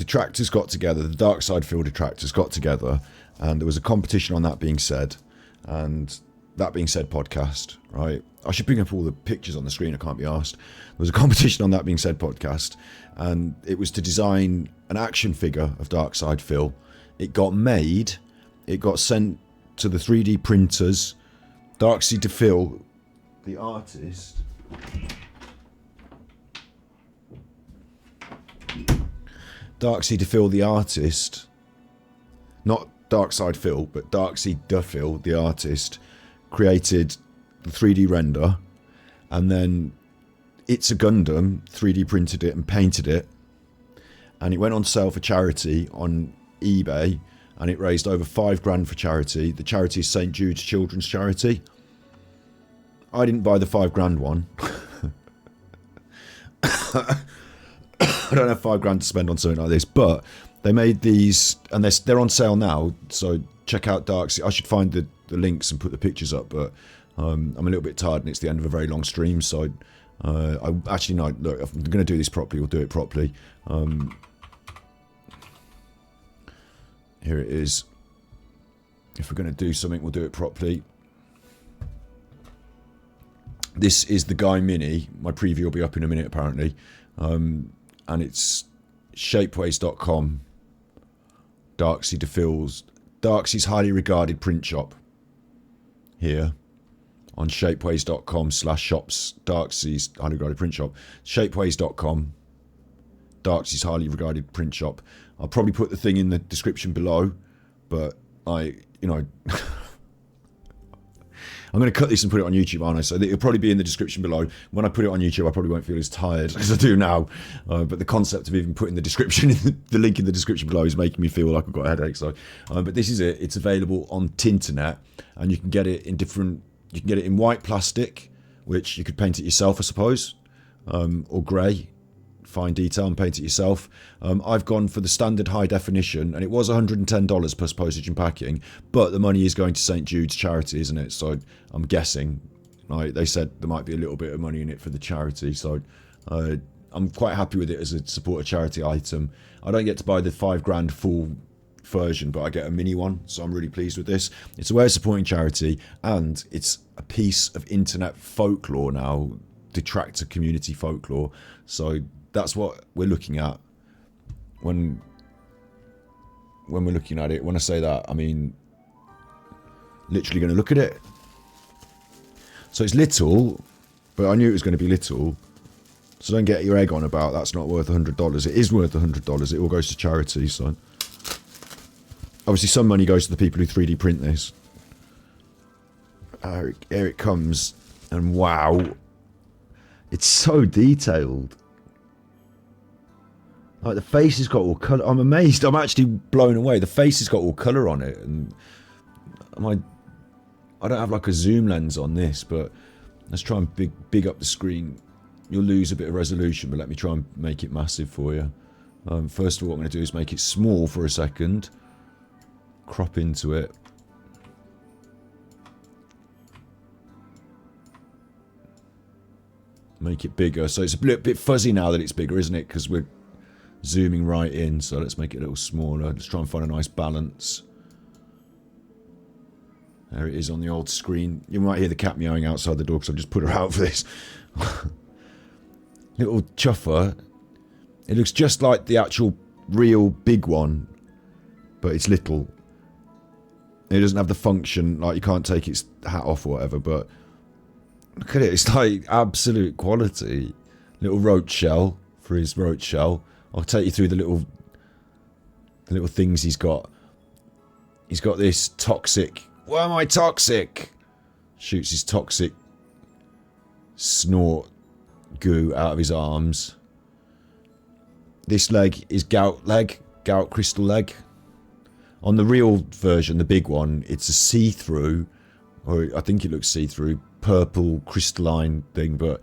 detractors got together, the Darkside Phil detractors got together, and there was a competition on That Being Said, and That Being Said podcast, right? I should bring up all the pictures on the screen, I can't be arsed. There was a competition on That Being Said podcast, and it was to design an action figure of Darkside Phil. It got made, it got sent to the 3D printers. Darksey to Phil, the artist, Darksey to Phil, the artist, not Darkside Phil, but Darksey to Phil, the artist, created the 3D render, and then It's a Gundam 3D printed it and painted it, and it went on sale for charity on eBay, and it raised over $5,000 for charity. The charity is St. Jude's Children's Charity. I didn't buy the $5,000 one. I don't have $5,000 to spend on something like this, but they made these, and they're on sale now, so check out Darksey. I should find the links and put the pictures up, but I'm a little bit tired and it's the end of a very long stream, so I actually, no, look, if I'm going to do this properly, we'll do it properly. Here it is. If we're going to do something, we'll do it properly. This is the Guy Mini. My preview will be up in a minute, apparently. And it's shapeways.com. Darksey to Phil's. Darksey's highly regarded print shop. Here. On shapeways.com/shops. Darksey's highly regarded print shop. Shapeways.com. Darksey's highly regarded print shop. I'll probably put the thing in the description below, but I'm going to cut this and put it on YouTube, aren't I? So it'll probably be in the description below. When I put it on YouTube, I probably won't feel as tired as I do now. But the concept of even putting the description, the link in the description below, is making me feel like I've got a headache. So, but this is it. It's available on Tinternet, and you can get it in different. You can get it in white plastic, which you could paint it yourself, I suppose, or grey. Fine detail and paint it yourself. I've gone for the standard high definition, and it was $110 plus postage and packing, but the money is going to St. Jude's charity, isn't it? So I'm guessing, right, they said there might be a little bit of money in it for the charity, so I'm quite happy with it as a support a charity item. I don't get to buy the $5,000 full version, but I get a mini one, so I'm really pleased with this. It's a way of supporting charity, and it's a piece of internet folklore now, detractor community folklore, so that's what we're looking at when we're looking at it. When I say that, I mean literally going to look at it. So it's little, but I knew it was going to be little. So don't get your egg on about that's not worth $100. It is worth $100. It all goes to charity. So obviously some money goes to the people who 3D print this. Here it comes, and wow, it's so detailed. Like the face has got all colour. I'm amazed. I'm actually blown away. The face has got all colour on it, and I don't have like a zoom lens on this, but let's try and big up the screen. You'll lose a bit of resolution, but let me try and make it massive for you. First of all, what I'm going to do is make it small for a second. Crop into it. Make it bigger. So it's a bit fuzzy now that it's bigger, isn't it? Because we're zooming right in, so let's make it a little smaller. Let's try and find a nice balance. There it is on the old screen. You might hear the cat meowing outside the door because I've just put her out for this. Little chuffer. It looks just like the actual real big one, but it's little. It doesn't have the function, like you can't take its hat off or whatever, but look at it, it's like absolute quality. Little roach shell for his roach shell. I'll take you through the little things he's got. He's got this toxic. Why am I toxic? Shoots his toxic snort goo out of his arms. This leg is gout crystal leg. On the real version, the big one, it's a see-through, or I think it looks see-through, purple crystalline thing, but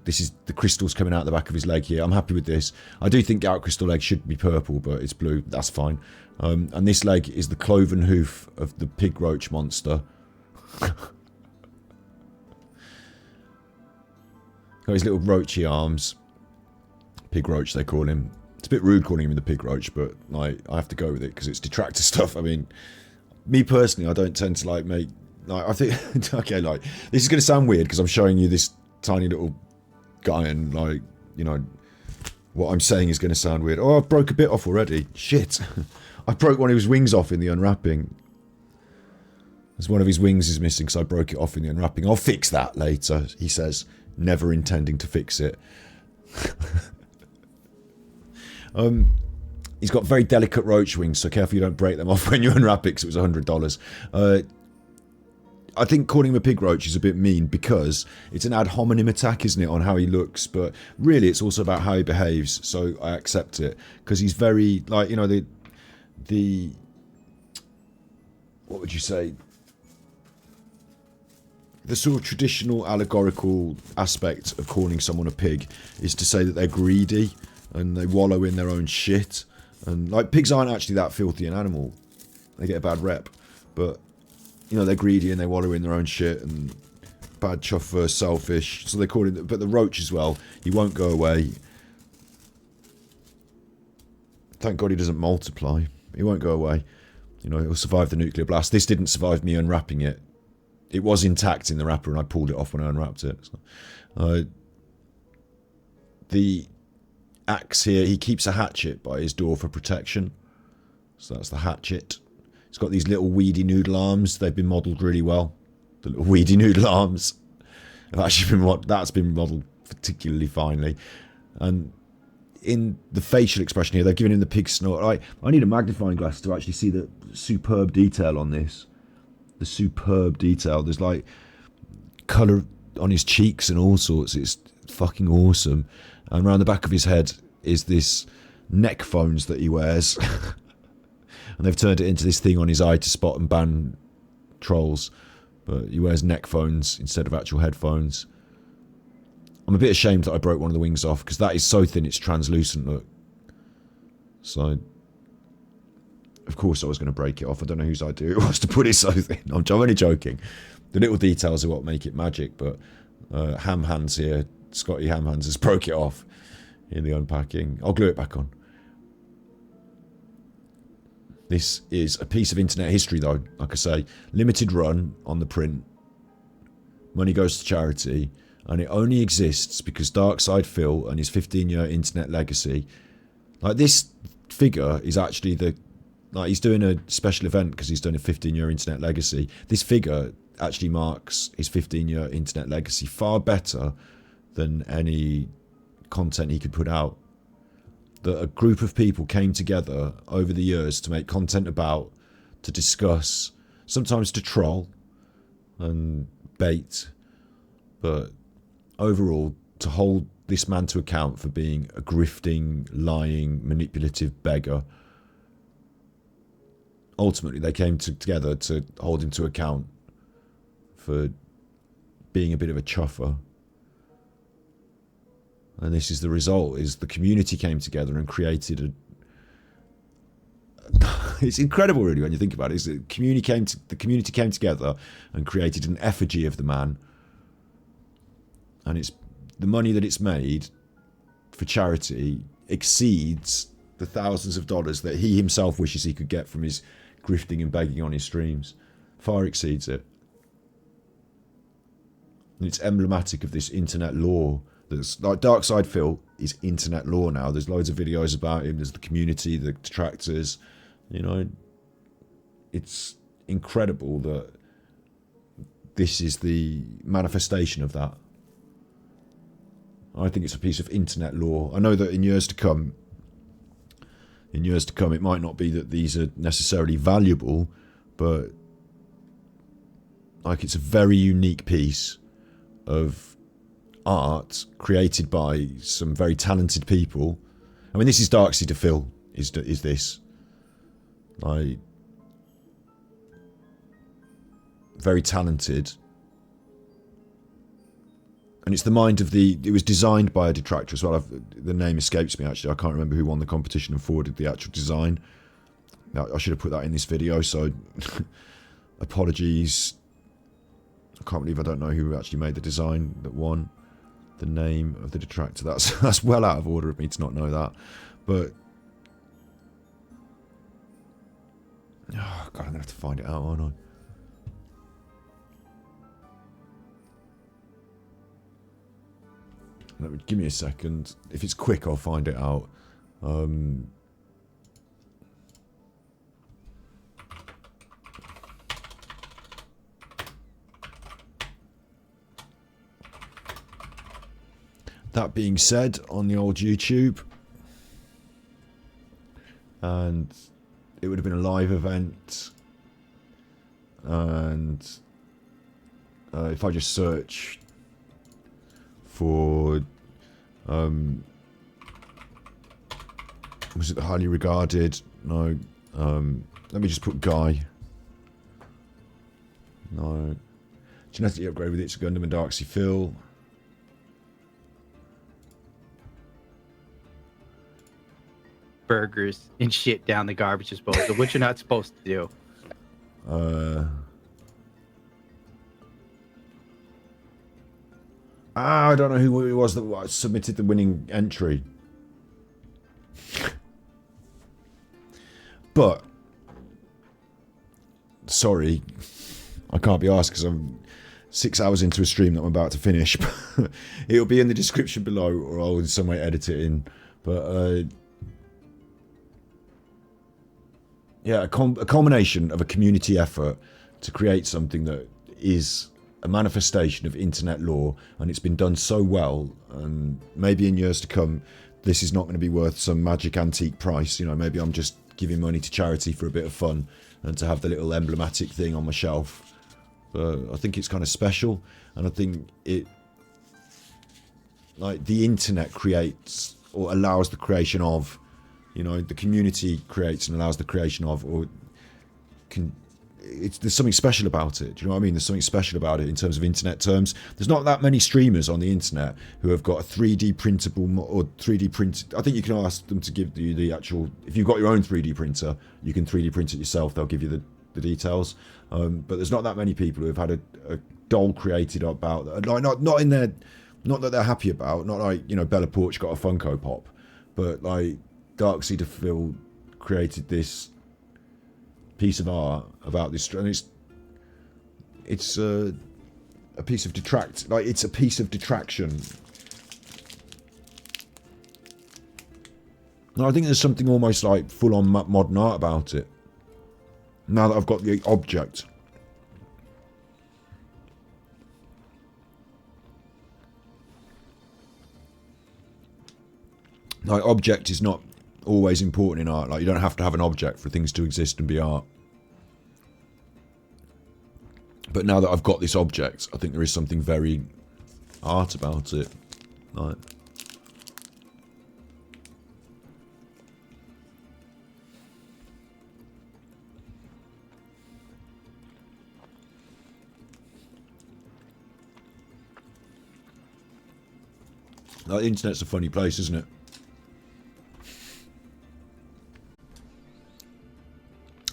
this is the crystals coming out the back of his leg here. I'm happy with this. I do think gout crystal leg should be purple, but it's blue. That's fine. And this leg is the cloven hoof of the pig roach monster. Got his little roachy arms. Pig roach, they call him. It's a bit rude calling him the pig roach, but like I have to go with it because it's detractor stuff. I mean, me personally, I don't tend to like make. Like, I think okay, like this is going to sound weird because I'm showing you this tiny little guy, and like what I'm saying is going to sound weird. Oh, I broke a bit off already. Shit, I broke one of his wings off in the unwrapping. As one of his wings is missing, so I broke it off in the unwrapping. I'll fix that later, he says, never intending to fix it. He's got very delicate roach wings, so careful you don't break them off when you unwrap it, because it was $100. I think calling him a pig roach is a bit mean because it's an ad hominem attack, isn't it, on how he looks, but really it's also about how he behaves, so I accept it, because he's very, like, you know, the what would you say, the sort of traditional allegorical aspect of calling someone a pig is to say that they're greedy and they wallow in their own shit. And like, pigs aren't actually that filthy an animal. They get a bad rep. But, you know, they're greedy and they wallow in their own shit and bad chuffer, selfish. So they call it, but the roach as well, he won't go away. Thank God he doesn't multiply. He won't go away. You know, he'll survive the nuclear blast. This didn't survive me unwrapping it. It was intact in the wrapper and I pulled it off when I unwrapped it. So, the axe here, he keeps a hatchet by his door for protection. So that's the hatchet. It's got these little weedy noodle arms. They've been modelled really well. The little weedy noodle arms have actually been modelled particularly finely. And in the facial expression here, they've given him the pig snort. I need a magnifying glass to actually see the superb detail on this. The superb detail. There's like colour on his cheeks and all sorts. It's fucking awesome. And around the back of his head is this neck phones that he wears. And they've turned it into this thing on his eye to spot and ban trolls. But he wears neck phones instead of actual headphones. I'm a bit ashamed that I broke one of the wings off because that is so thin it's translucent, look. So, of course I was going to break it off. I don't know whose idea it was to put it so thin. I'm only joking. The little details are what make it magic, but Ham Hands here, Scotty Ham Hands, has broke it off in the unpacking. I'll glue it back on. This is a piece of internet history though, like I say. Limited run on the print. Money goes to charity. And it only exists because Darksey Phil and his 15-year internet legacy. Like, this figure is actually he's doing a special event because he's done a 15-year internet legacy. This figure actually marks his 15-year internet legacy far better than any content he could put out. That a group of people came together over the years to make content about, to discuss, sometimes to troll and bait, but overall to hold this man to account for being a grifting, lying, manipulative beggar. Ultimately, they came together to hold him to account for being a bit of a chuffer. And this is the result, is the community came together and created it's incredible really when you think about it. The community came together and created an effigy of the man. And it's the money that it's made for charity exceeds the thousands of dollars that he himself wishes he could get from his grifting and begging on his streams. Far exceeds it. And it's emblematic of this internet law. That's like Darksey Phil is internet law now. There's loads of videos about him. There's the community, the detractors. You know, it's incredible that this is the manifestation of that. I think it's a piece of internet law. I know that in years to come, it might not be that these are necessarily valuable, but like, it's a very unique piece of art created by some very talented people. I mean, this is Darksey to Phil, is this. Like, very talented. And it's the mind of it was designed by a detractor as well. The name escapes me actually. I can't remember who won the competition and forwarded the actual design. Now, I should have put that in this video, so apologies. I can't believe I don't know who actually made the design that won. The name of the detractor. That's well out of order of me to not know that. But oh God, I'm gonna have to find it out, aren't I? Give me a second. If it's quick, I'll find it out. That being said, on the old YouTube, and it would have been a live event, and if I just search for was it the highly regarded? No. Let me just put Guy. No. Genetically upgrade with It's a Gundam and Darksey Phil. Burgers and shit down the garbage disposal, which you're not supposed to do. I don't know who it was that submitted the winning entry. But, sorry, I can't be asked because I'm 6 hours into a stream that I'm about to finish. It'll be in the description below, or I'll in some way edit it in. But, yeah, a culmination of a community effort to create something that is a manifestation of internet law, and it's been done so well, and maybe in years to come this is not going to be worth some magic antique price. You know, maybe I'm just giving money to charity for a bit of fun and to have the little emblematic thing on my shelf. But I think it's kind of special, and I think it, like, the internet creates or allows the creation of, you know, the community creates and allows the creation of, or can, there's something special about it. Do you know what I mean? There's something special about it in terms of internet terms. There's not that many streamers on the internet who have got a 3D printable or 3D print. I think you can ask them to give you the actual, if you've got your own 3D printer, you can 3D print it yourself. They'll give you the details. But there's not that many people who have had a doll created about, like, not in their, not that they're happy about, not like, you know, Bella Porch got a Funko Pop, but like Darksey DePhil created this piece of art about this, and it's a piece of it's a piece of detraction. And I think there's something almost like full-on modern art about it. Now that I've got the object. Like, object is not always important in art. Like, you don't have to have an object for things to exist and be art. But now that I've got this object, I think there is something very art about it. Like, the internet's a funny place, isn't it?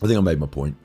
I think I made my point.